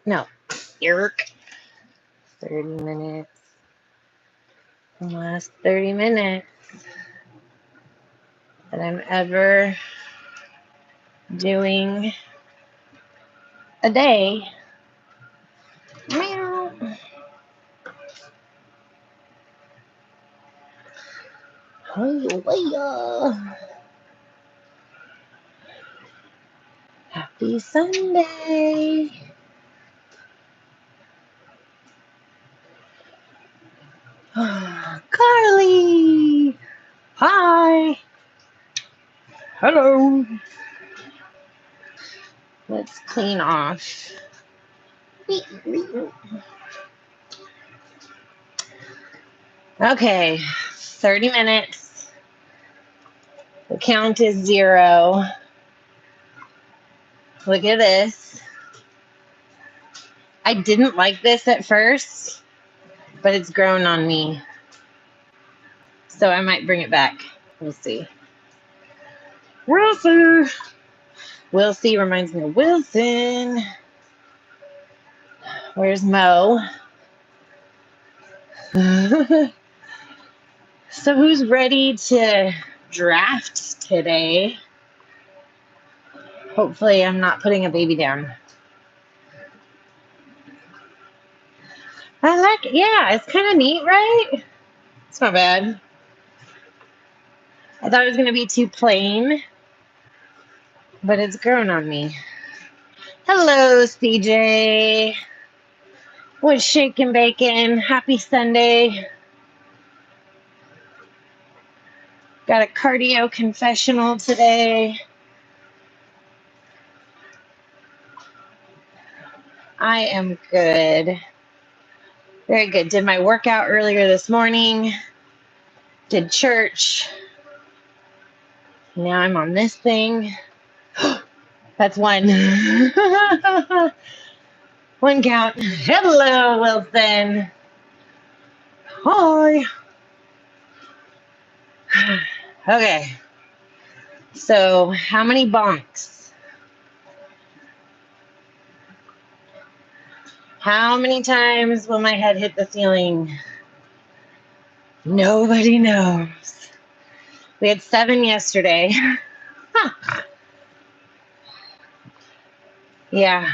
No. Yerk. 30 minutes. The last 30 minutes that I'm ever doing a day. Meow. Hallelujah. Happy Sunday. Carly. Hi. Hello. Let's clean off. Okay, 30 minutes. The count is 0. Look at this. I didn't like this at first, but it's grown on me. So I might bring it back. We'll see. Wilson. Wilson reminds me of Wilson. Where's Mo? So who's ready to draft today? Hopefully I'm not putting a baby down. I like it. Yeah, it's kind of neat, right? It's not bad. I thought it was going to be too plain, but it's grown on me. Hello, CJ. What's shaking bacon? Happy Sunday. Got a cardio confessional today. I am good. Very good. Did my workout earlier this morning. Did church. Now I'm on this thing. That's one. One count. Hello, Wilson. Hi. Okay. So, how many bonks? How many times will my head hit the ceiling? Nobody knows. We had 7 yesterday. Yeah.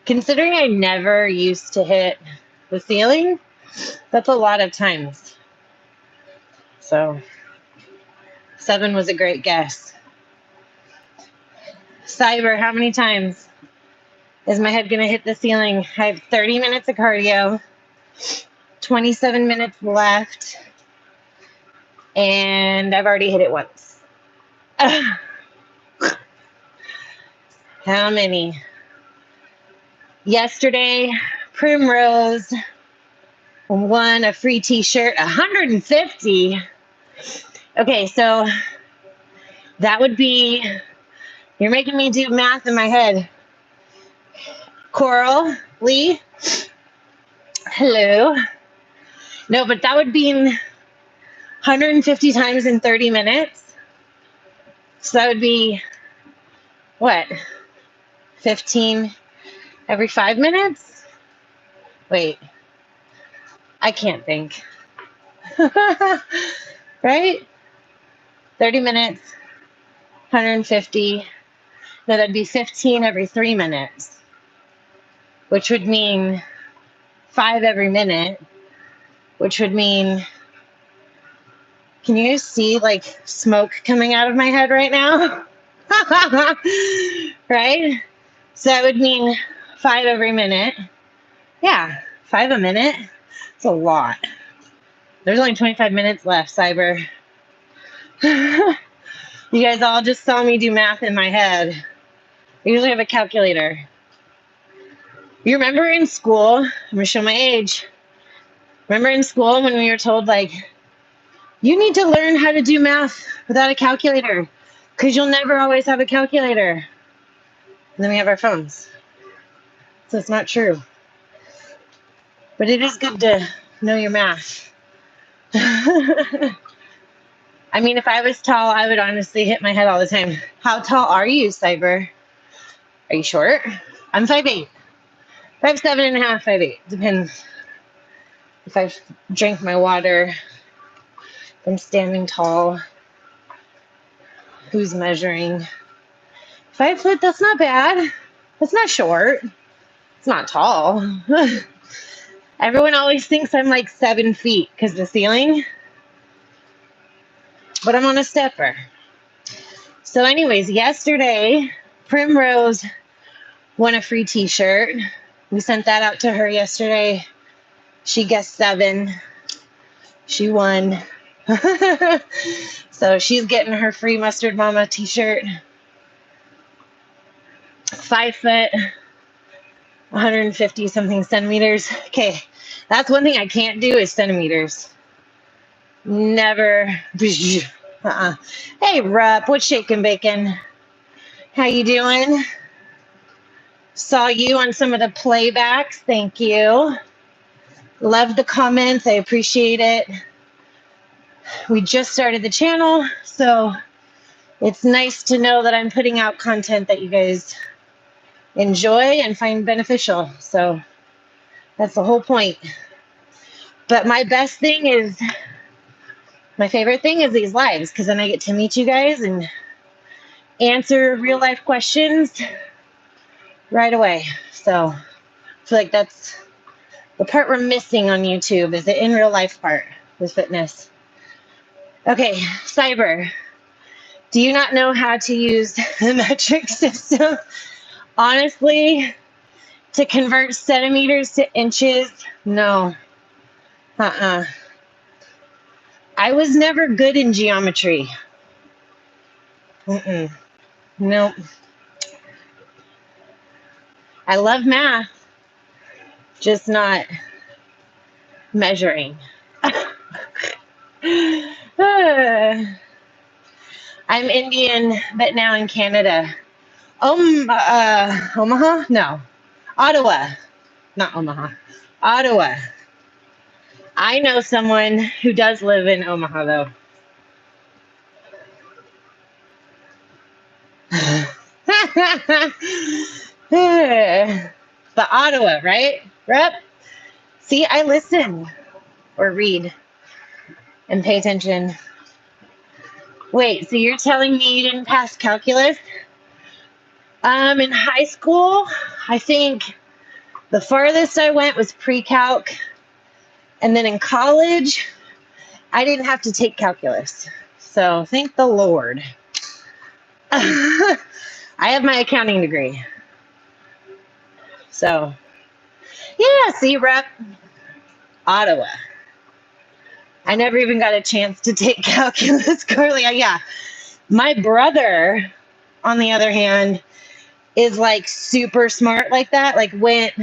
Considering I never used to hit the ceiling, that's a lot of times. So 7 was a great guess. Cyber, how many times is my head going to hit the ceiling? I have 30 minutes of cardio, 27 minutes left, and I've already hit it once. How many? Yesterday, Primrose won a free t-shirt, 150. Okay, so that would be, you're making me do math in my head. Coral, Lee, hello. No, but that would be 150 times in 30 minutes. So that would be, what, 15 every 5 minutes? Wait, I can't think. Right? 30 minutes, 150. No, that'd be 15 every 3 minutes, which would mean 5 every minute, which would mean, can you guys see like smoke coming out of my head right now? Right? So that would mean 5 every minute. Yeah, 5 a minute. It's a lot. There's only 25 minutes left, Cyber. You guys all just saw me do math in my head. I usually have a calculator. You remember in school, I'm going to show my age. Remember in school when we were told, like, you need to learn how to do math without a calculator because you'll never always have a calculator. And then we have our phones. So it's not true. But it is good to know your math. I mean, if I was tall, I would honestly hit my head all the time. How tall are you, Cyber? Are you short? I'm 5'8". 5'7.5", 5'8". Depends if I drink my water, if I'm standing tall, who's measuring. 5 foot, that's not bad. That's not short. It's not tall. Everyone always thinks I'm like 7 feet because the ceiling, but I'm on a stepper. So anyways, yesterday, Primrose won a free t-shirt. We sent that out to her yesterday. She guessed 7. She won. So she's getting her free Mustard Mama t-shirt. 5 foot, 150 something centimeters. Okay, that's one thing I can't do is centimeters. Never. Hey, Rupp, what's shaking bacon? How you doing? Saw you on some of the playbacks. Thank you. Love the comments. I appreciate it. We just started the channel, so it's nice to know that I'm putting out content that you guys enjoy and find beneficial. So that's the whole point. But my favorite thing is these lives, because then I get to meet you guys and answer real life questions right away. So I feel like that's the part we're missing on YouTube, is the in real life part with fitness. Okay, Cyber, do you not know how to use the metric system? Honestly, to convert centimeters to inches, no. I was never good in geometry. Nope. I love math, just not measuring. I'm Indian, but now in Canada. Omaha? No. Ottawa. Not Omaha. Ottawa. I know someone who does live in Omaha, though. But Ottawa, right? Rep? See, I listen or read and pay attention. Wait, so you're telling me you didn't pass calculus? In high school, I think the farthest I went was pre-calc. And then in college, I didn't have to take calculus. So thank the Lord. I have my accounting degree. So, yeah, see, Rep, Ottawa. I never even got a chance to take calculus, Carly. Yeah. My brother, on the other hand, is like super smart like that. Like went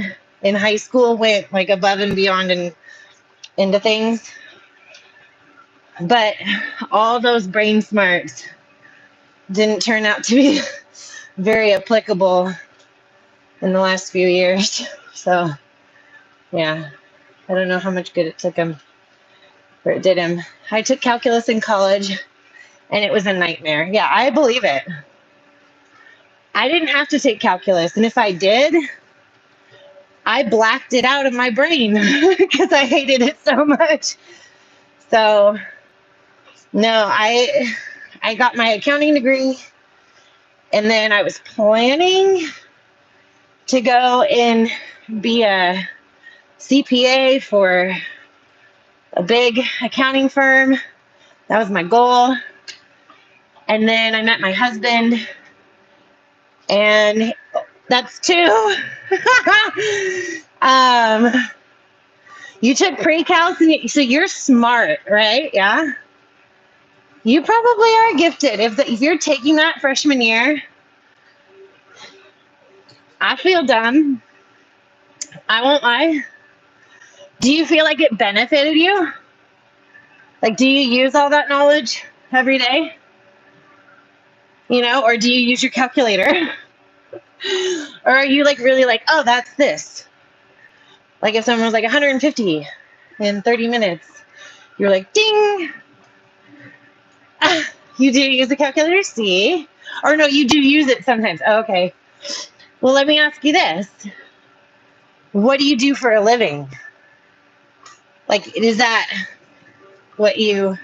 in high school, went like above and beyond and into things. But all those brain smarts didn't turn out to be very applicable in the last few years. So, yeah, I don't know how much good it took him, or it did him. I took calculus in college, and it was a nightmare. Yeah, I believe it. I didn't have to take calculus, and if I did, I blacked it out of my brain because I hated it so much. So, no, I got my accounting degree, and then I was planning to go and be a CPA for a big accounting firm. That was my goal. And then I met my husband, and that's 2. You took pre-calc, so you're smart, right? Yeah. You probably are gifted. If you're taking that freshman year, I feel dumb. I won't lie. Do you feel like it benefited you? Like, do you use all that knowledge every day? You know, or do you use your calculator? Or are you like really like, oh, that's this? Like if someone was like 150 in 30 minutes, you're like, ding. You do use a calculator, see? Or no, you do use it sometimes. Oh, okay. Well, let me ask you this. What do you do for a living? Like, is that what you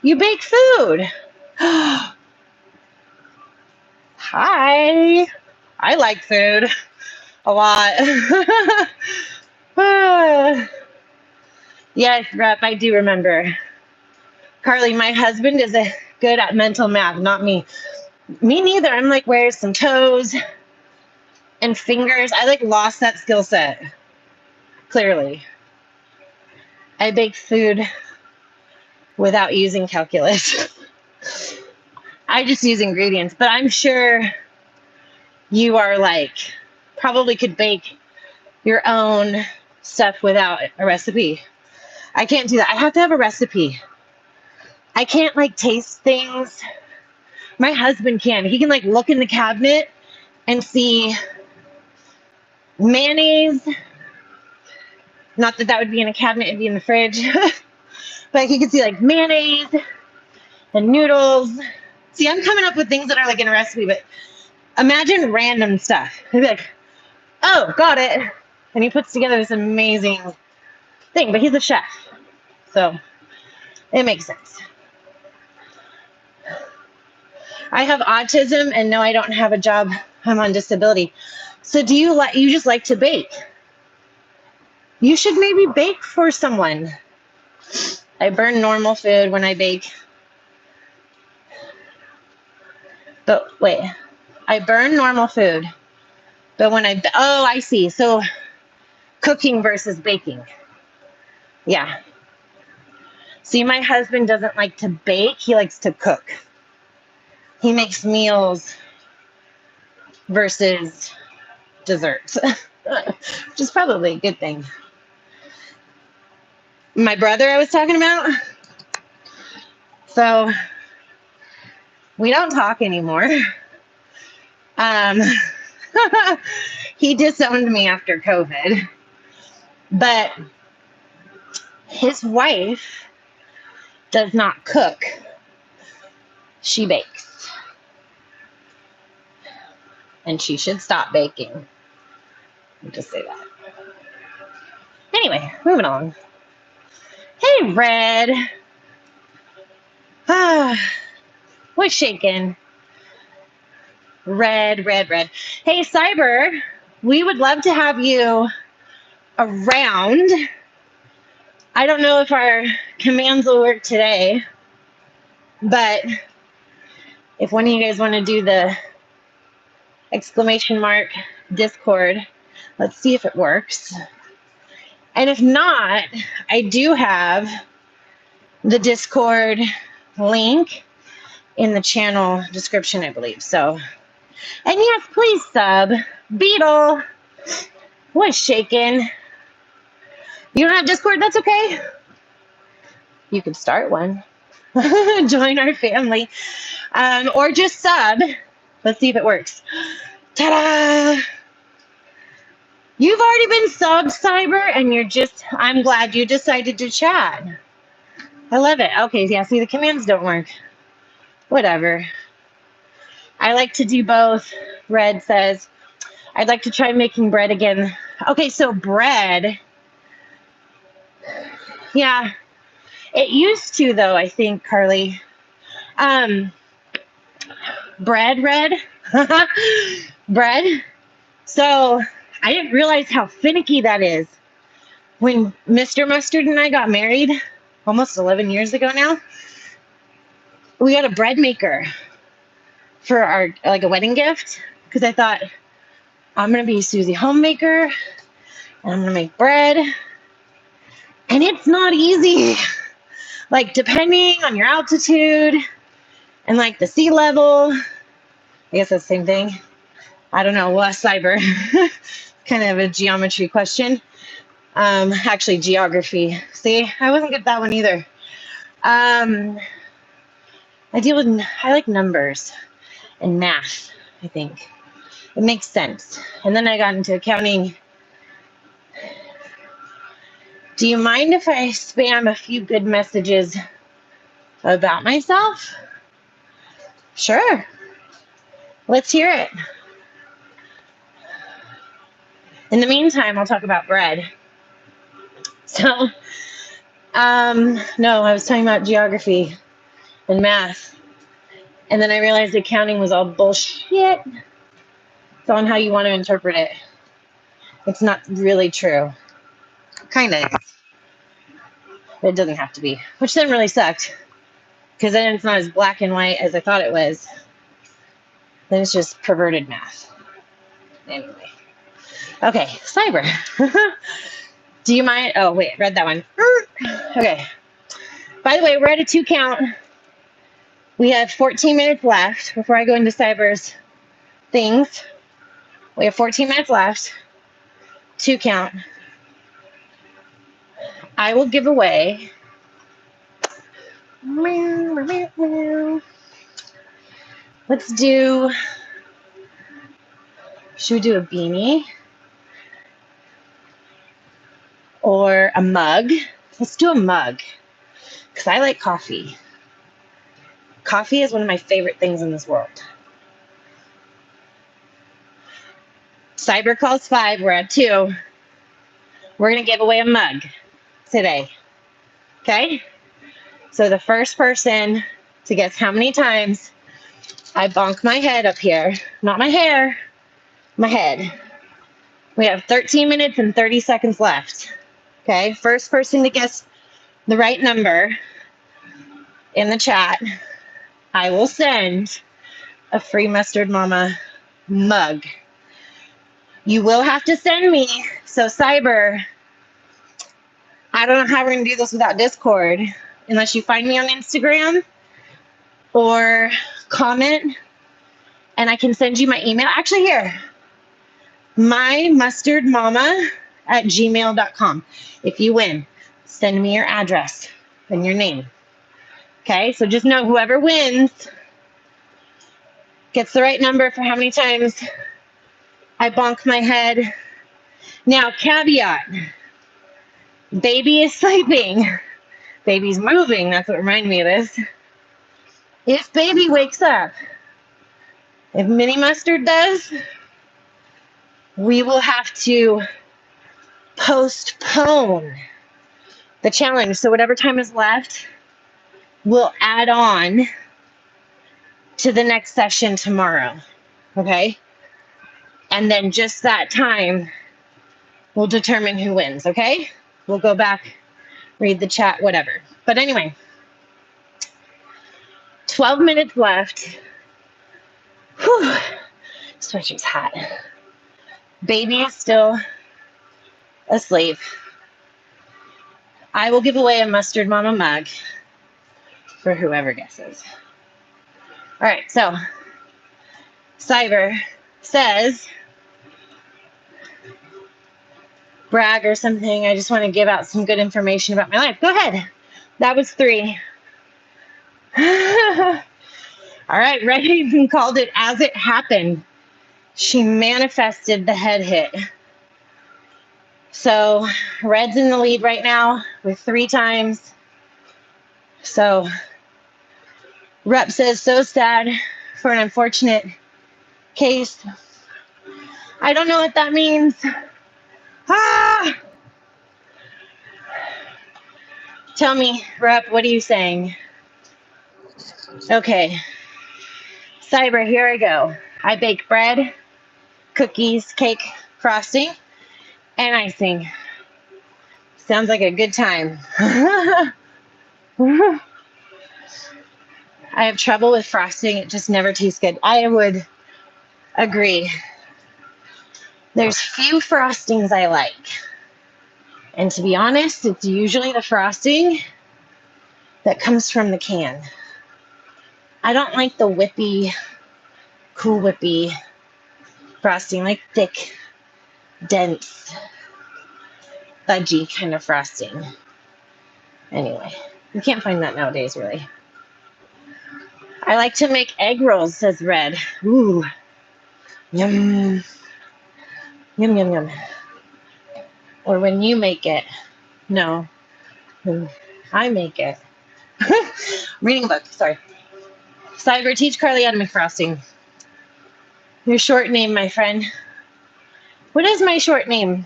bake food? Hi. I like food a lot. Yes, Rep, I do remember. Carly, my husband is good at mental math, not me. Me neither. I'm like, where's some toes and fingers? I like lost that skill set. Clearly. I bake food without using calculus. I just use ingredients, but I'm sure you are like, probably could bake your own stuff without a recipe. I can't do that. I have to have a recipe. I can't like taste things. My husband can. He can like look in the cabinet and see mayonnaise. Not that that would be in a cabinet, it'd be in the fridge. But he could see like mayonnaise and noodles. See, I'm coming up with things that are like in a recipe, but imagine random stuff. He'd be like, oh, got it. And he puts together this amazing thing, but he's a chef. So it makes sense. I have autism, and no, I don't have a job. I'm on disability. So do you just like to bake? You should maybe bake for someone. I burn normal food when I bake. But wait, I burn normal food. But when oh, I see. So cooking versus baking. Yeah. See, my husband doesn't like to bake. He likes to cook. He makes meals versus desserts, which is probably a good thing. My brother I was talking about. So we don't talk anymore. He disowned me after COVID. But his wife does not cook. She bakes. And she should stop baking. I'll just say that. Anyway, moving on. Hey, Red. What's shaking? Red. Hey, Cyber, we would love to have you around. I don't know if our commands will work today, but if one of you guys want to do the exclamation mark Discord, let's see if it works. And if not, I do have the Discord link in the channel description, I believe. So, and yes, please sub. Beetle, what's shaking? You don't have Discord? That's okay. You can start one. Join our family. Or just sub. Let's see if it works. Ta-da! You've already been subbed, Cyber, and I'm glad you decided to chat. I love it. Okay, yeah, see, the commands don't work. Whatever. I like to do both. Red says, I'd like to try making bread again. Okay, so bread. Yeah, it used to, though, I think, Carly. Bread, Red. Bread. So I didn't realize how finicky that is. When Mr. Mustard and I got married, almost 11 years ago now, we got a bread maker for our, like, a wedding gift, because I thought, I'm going to be Susie Homemaker, and I'm going to make bread. And it's not easy. Like, depending on your altitude and, like, the sea level, I guess that's the same thing. I don't know, Cyber. Kind of a geometry question. Actually, geography. See, I wasn't good at that one either. I like numbers and math, I think. It makes sense. And then I got into accounting. Do you mind if I spam a few good messages about myself? Sure. Let's hear it. In the meantime, I'll talk about bread. So, no, I was talking about geography and math. And then I realized accounting was all bullshit. It's on how you want to interpret it. It's not really true. Kind of. It doesn't have to be, which then really sucked. Because then it's not as black and white as I thought it was. Then it's just perverted math. Anyway. Okay, cyber. Do you mind? Oh, wait, read that one. Okay. By the way, we're at a 2 count. We have 14 minutes left before I go into cyber's things. We have 14 minutes left. 2 count. I will give away. Let's do. Should we do a beanie? Or a mug? Let's do a mug. Because I like coffee. Coffee is one of my favorite things in this world. Cyber calls 5. We're at 2. We're going to give away a mug today. Okay? So the first person to guess how many times I bonk my head up here, not my hair, my head. We have 13 minutes and 30 seconds left. Okay? First person to guess the right number in the chat, I will send a free Mustard Mama mug. You will have to send me. So Cyber, I don't know how we're going to do this without Discord, unless you find me on Instagram or comment, and I can send you my email. Actually, here, mymustardmama@gmail.com. If you win, send me your address and your name. Okay, so just know whoever wins gets the right number for how many times I bonk my head. Now, caveat, baby is sleeping. Baby's moving. That's what reminded me of this. If baby wakes up, if Mini Mustard does, we will have to postpone the challenge. So whatever time is left, we'll add on to the next session tomorrow. Okay? And then just that time will determine who wins. Okay? We'll go back, read the chat, whatever. But anyway, 12 minutes left. Whew. Sweatshirt hot. Baby is still asleep. I will give away a Mustard Mama mug for whoever guesses. All right, so Cyber says, brag or something. I just want to give out some good information about my life. Go ahead. That was 3. All right, Reddy called it as it happened. She manifested the head hit. So Red's in the lead right now with 3 times. So Rep says, so sad for an unfortunate case. I don't know what that means. Ah! Tell me, Rep, what are you saying? Okay. Cyber, here I go. I bake bread, cookies, cake, frosting, and icing. Sounds like a good time. I have trouble with frosting. It just never tastes good. I would agree. There's few frostings I like. And to be honest, it's usually the frosting that comes from the can. I don't like the whippy, Cool Whippy frosting, like thick, dense, fudgy kind of frosting. Anyway, you can't find that nowadays, really. I like to make egg rolls, says Red. Ooh. Yum. Yum, yum, yum. Or when you make it. No. When I make it. Reading a book, sorry. Cyber, teach Carly how to make frosting. Your short name, my friend. What is my short name?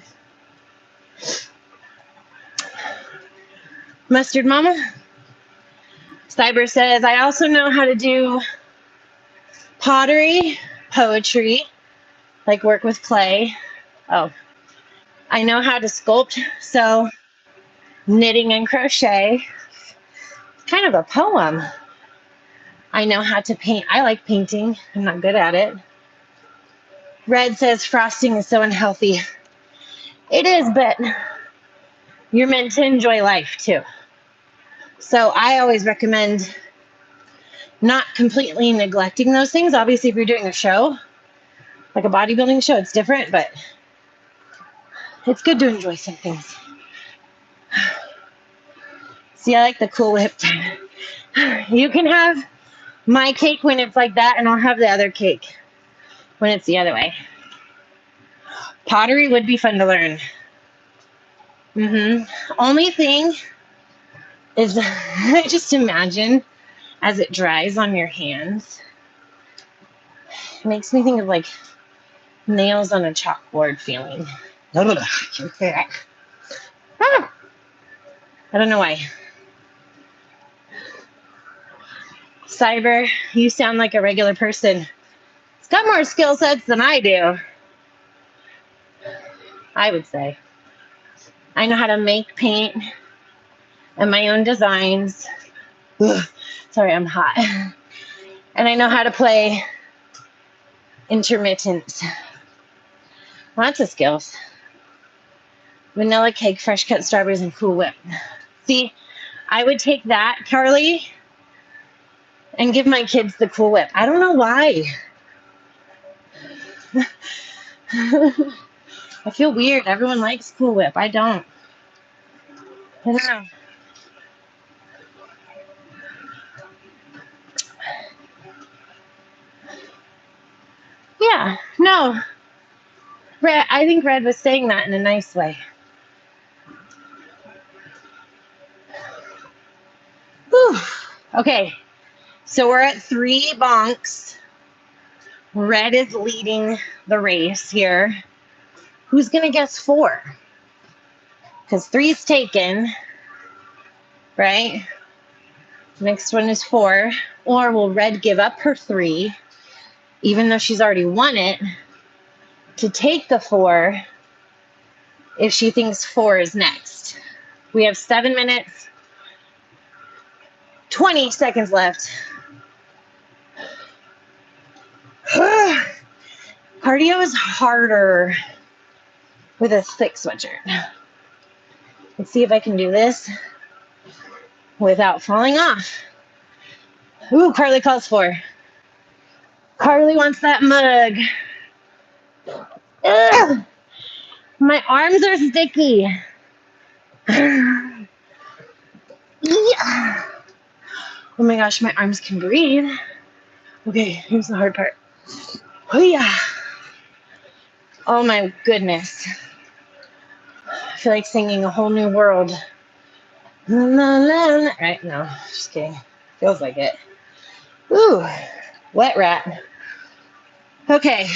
Mustard Mama? Cyber says, I also know how to do pottery, poetry, like work with clay. Oh, I know how to sculpt, sew, knitting and crochet. It's kind of a poem. I know how to paint. I like painting. I'm not good at it. Red says frosting is so unhealthy. It is, but you're meant to enjoy life too. So I always recommend not completely neglecting those things. Obviously, if you're doing a show, like a bodybuilding show, it's different, but it's good to enjoy some things. See, I like the Cool Whip. You can have my cake when it's like that, and I'll have the other cake when it's the other way. Pottery would be fun to learn. Only thing is, just imagine as it dries on your hands. It makes me think of like nails on a chalkboard feeling. I don't know why. Cyber, you sound like a regular person. It's got more skill sets than I do, I would say. I know how to make paint and my own designs. Ugh, sorry, I'm hot. And I know how to play intermittent. Lots of skills. Vanilla cake, fresh cut strawberries, and Cool Whip. See, I would take that, Carly, and give my kids the Cool Whip. I don't know why. I feel weird. Everyone likes Cool Whip. I don't. I don't know. Yeah, no. Red, I think Red was saying that in a nice way. Whew. Okay, so we're at 3 bonks. Red is leading the race here. Who's going to guess 4? Because 3's taken, right? Next one is 4. Or will Red give up her 3, even though she's already won it, to take the 4 if she thinks 4 is next? We have 7 minutes, 20 seconds left. Cardio is harder with a thick sweatshirt. Let's see if I can do this without falling off. Ooh, Carly calls 4. Carly wants that mug. Ugh, my arms are sticky. Yeah. Oh my gosh, my arms can breathe. Okay, here's the hard part. Oh yeah. Oh my goodness. I feel like singing A Whole New World. La, la, la. Right? No, just kidding. Feels like it. Ooh, wet rat. Okay,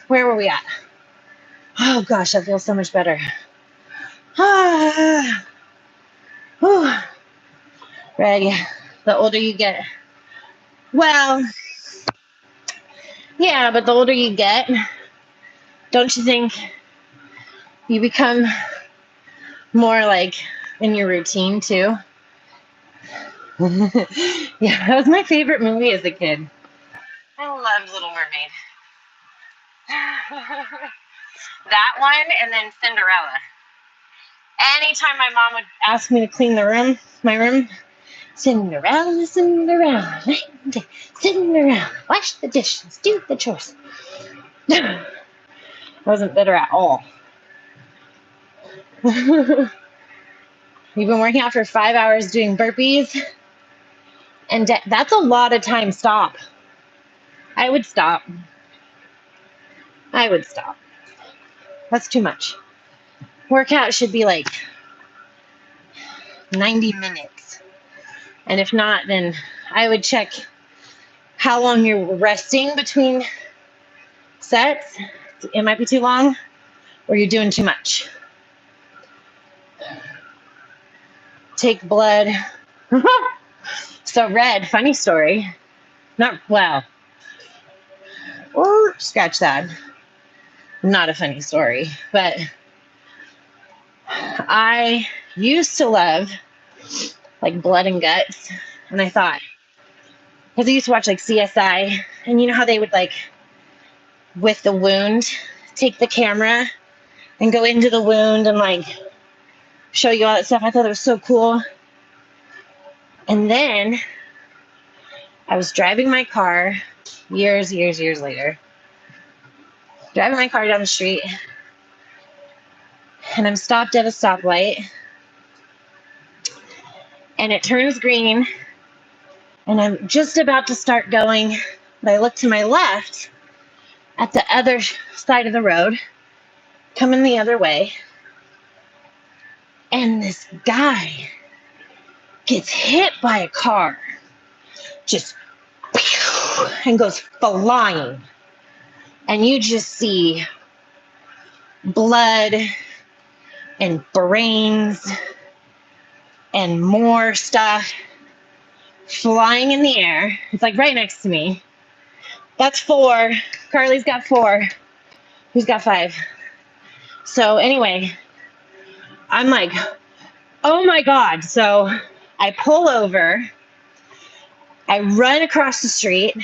where were we at? Oh gosh, that feels so much better. Ah. Whew. Red, the older you get. Well, yeah, but the older you get, don't you think you become more like in your routine too? Yeah, that was my favorite movie as a kid. I loved Little Mermaid. That one and then Cinderella. Anytime my mom would ask me to clean my room, Cinderella, Cinderella, Cinderella, wash the dishes, do the chores. I wasn't bitter at all. You've been working out for 5 hours doing burpees, and that's a lot of time. Stop. I would stop. That's too much. Workout should be like 90 minutes. And if not, then I would check how long you're resting between sets. It might be too long. or you're doing too much. Take blood. So red, funny story. Not, well, or scratch that. Not a funny story, but I used to love like blood and guts. And I thought, because I used to watch like CSI, and you know how they would like, with the wound, take the camera and go into the wound and like show you all that stuff. I thought it was so cool. And then I was driving my car years later, driving my car down the street, and I'm stopped at a stoplight, and it turns green, and I'm just about to start going, but I look to my left at the other side of the road, coming the other way, and this guy gets hit by a car, just and goes flying, and you just see blood and brains and more stuff flying in the air. It's like right next to me. That's 4. Carly's got 4. Who's got 5? So anyway, I'm like, oh my God. So I pull over, I run across the street,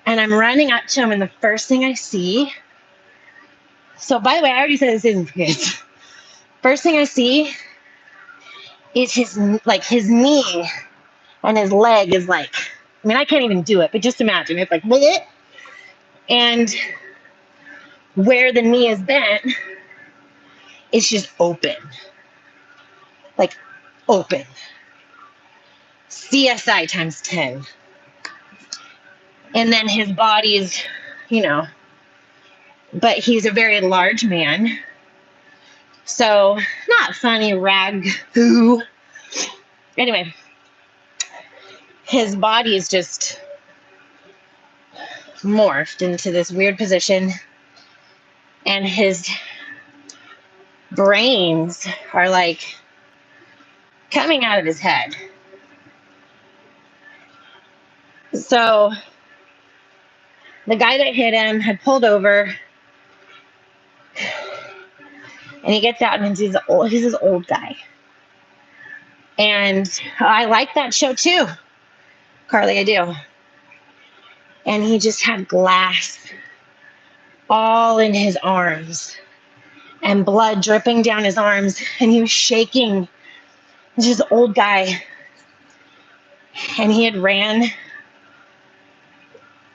and I'm running up to him, and the first thing I see, so by the way, I already said this isn't for kids. First thing I see is his knee, and his leg is like, I mean, I can't even do it, but just imagine it's like, bleh. And where the knee is bent, it's just open, like open. CSI times 10. And then his body is, but he's a very large man. So not funny, rag who. Anyway, his body is just morphed into this weird position, and his brains are like coming out of his head. So the guy that hit him had pulled over, and he gets out, and he's this old guy. And I like that show too, Carly, I do. And he just had glass all in his arms and blood dripping down his arms, and he was shaking. He's just an old guy, and he had ran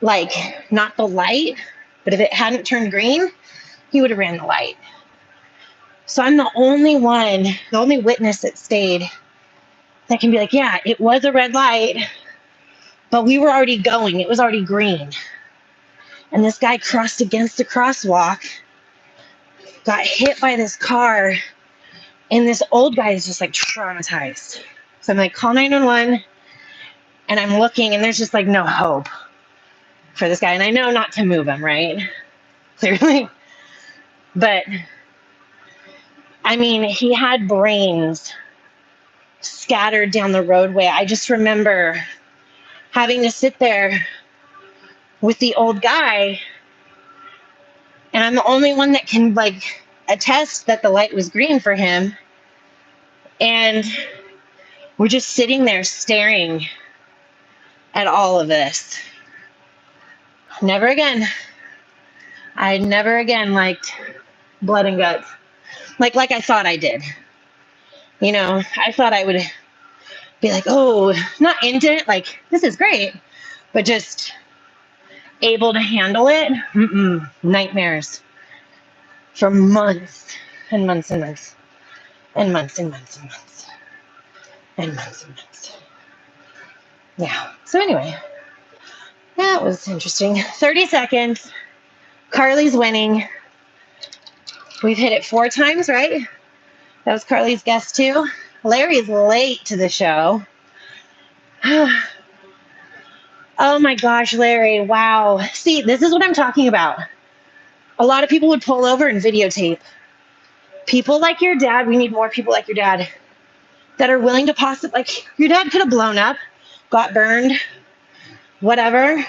like not the light, but if it hadn't turned green, he would have ran the light. So I'm the only witness that stayed that can be like, yeah, it was a red light, but we were already going. It was already green. And this guy crossed against the crosswalk, got hit by this car, and this old guy is just like traumatized. So I'm like, call 911, and I'm looking, and there's just like no hope for this guy. And I know not to move him, right? Clearly. But I mean, he had brains scattered down the roadway. I just remember having to sit there with the old guy, and I'm the only one that can like attest that the light was green for him. And we're just sitting there staring at all of this. Never again. I never again liked blood and guts. Like I thought I did. I thought I would be like, oh, not into it, like, this is great, but just able to handle it. Nightmares for months and months and months and months and months and months and months and months. Yeah. So anyway, that was interesting. 30 seconds. Carly's winning. We've hit it 4 times, right? That was Carly's guess too. Larry's late to the show. Oh my gosh, Larry. Wow. See, this is what I'm talking about. A lot of people would pull over and videotape. People like your dad, we need more people like your dad that are willing to possibly, like, your dad could have blown up, got burned, whatever.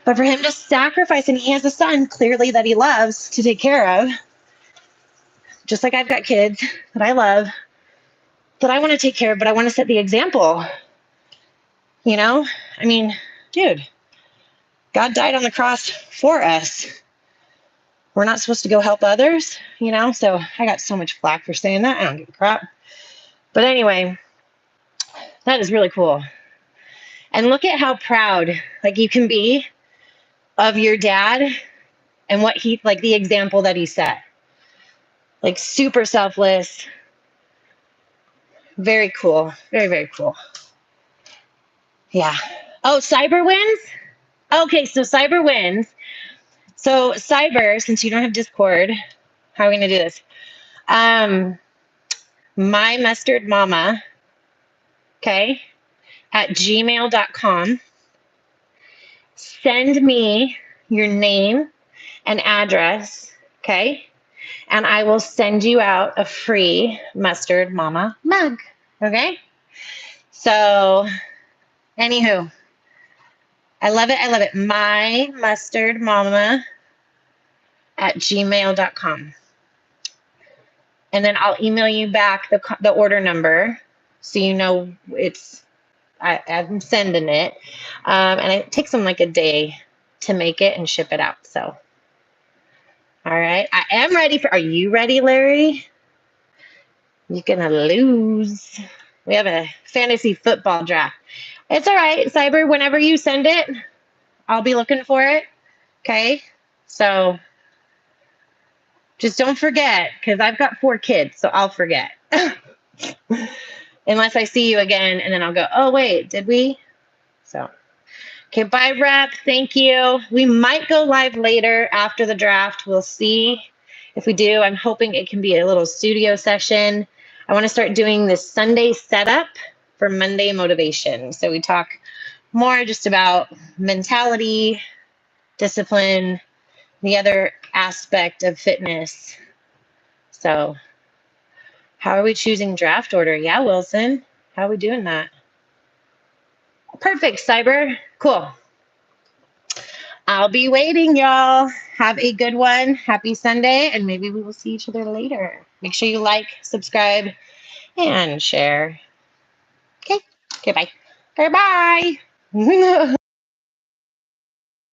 But for him to sacrifice, and he has a son clearly that he loves to take care of, just like I've got kids that I love, that I want to take care of, but I want to set the example. You know? I mean, dude, God died on the cross for us. We're not supposed to go help others, you know? So I got so much flack for saying that. I don't give a crap. But anyway, that is really cool. And look at how proud, like, you can be of your dad and what he, like, the example that he set. Like, super selfless. Very cool. Very, very cool. Yeah. Oh, Cyber wins? Okay, so Cyber wins. So Cyber, since you don't have Discord, how are we going to do this? My mustard mama, okay, at gmail.com. Send me your name and address, okay? And I will send you out a free mustard mama mug, okay? So, anywho, I love it. I love it. My mustard mama at gmail.com. And then I'll email you back the order number so you know I'm sending it. And it takes them like a day to make it and ship it out. So, all right. I am ready are you ready, Larry? You're going to lose. We have a fantasy football draft. It's all right, Cyber. Whenever you send it, I'll be looking for it. Okay. So just don't forget, because I've got 4 kids, so I'll forget. Unless I see you again, and then I'll go, oh, wait, did we? So, okay, bye, Rep. Thank you. We might go live later after the draft. We'll see if we do. I'm hoping it can be a little studio session. I want to start doing this Sunday setup for Monday motivation. So we talk more just about mentality, discipline, the other aspect of fitness. So how are we choosing draft order? Yeah, Wilson. How are we doing that? Perfect, Cyber. Cool. I'll be waiting, y'all. Have a good one. Happy Sunday, and maybe we will see each other later. Make sure you like, subscribe, and share. Okay. Okay, bye. Okay, bye.